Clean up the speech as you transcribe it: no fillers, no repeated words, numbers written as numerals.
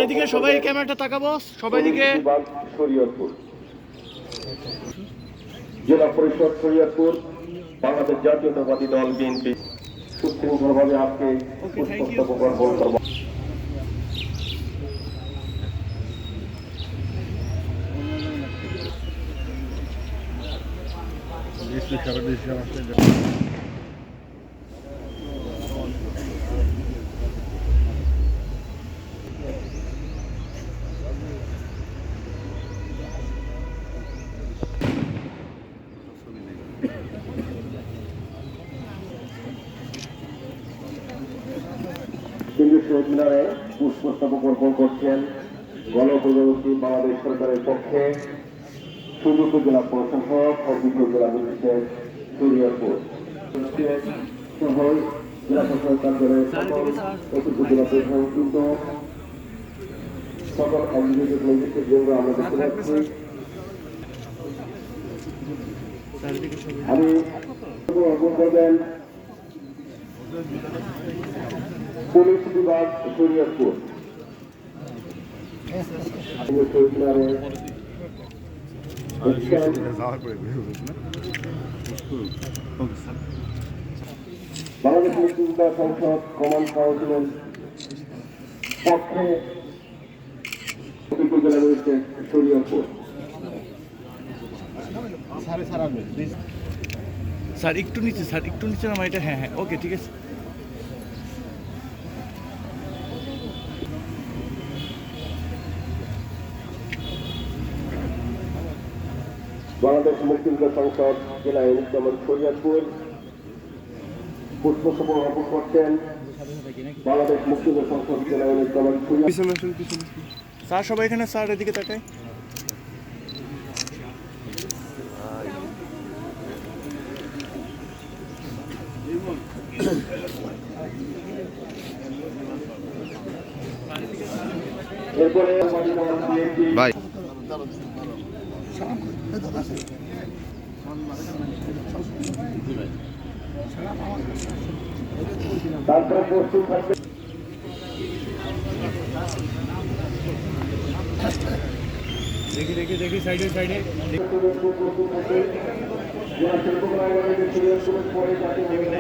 এদিকে সবাই ক্যামেরাটা তাকাবো, সবাই দিকে। শরীয়তপুর জেলা পরিষদ শরীয়তপুর বাংলাদেশ জাতীয়তাবাদী দল বিএনপি সুশৃঙ্খলভাবে আজকে পুষ্পস্তবক অর্পণ করব। কেন্দ্রীয় শহীদ মিনারে পুষ্পস্তবক অর্পণ করছেন গণপ্রজাতন্ত্রী বাংলাদেশ সরকারের পক্ষে সুযোগ্য জেলা প্রশাসক ও দ্বিতীয় জেলা ম্যাজিস্ট্রেট শরীয়তপুর সহ জেলা প্রশাসক কার্যালয়ের সকল চতুর্থ জেলা প্রশাসক সকল অভিযোগ ম্যাজিস্ট্রেট বৃন্দ আমরা দেখতে পাচ্ছি। আমি অর্পণ করবেন পুলিশ বিভাগ শরীয়তপুর বাংলাদেশ মুক্তিযোদ্ধা সংসদ কমান্ড কাউন্সিলের পক্ষে জেলা রয়েছে শরীয়তপুর। স্যার একটু নিচে, স্যার একটু নিচে নামা এটা। হ্যাঁ হ্যাঁ, ওকে ঠিক আছে। বাংলাদেশ মুক্তিযোদ্ধা সংসদ জেলা ইউনিট শরীয়তপুর পুষ্পস্তবক অর্পণ করছেন বাংলাদেশ মুক্তিযোদ্ধা সংসদ জেলা ইউনিট শরীয়তপুর। স্যার সবাই এখানে, স্যার এদিকে তাকায়। এরপরে ভাই তারপরে প্রস্তুত থাকবে দেখি দেখি দেখি, সাইডে সাইডে। প্রস্তুত থাকবে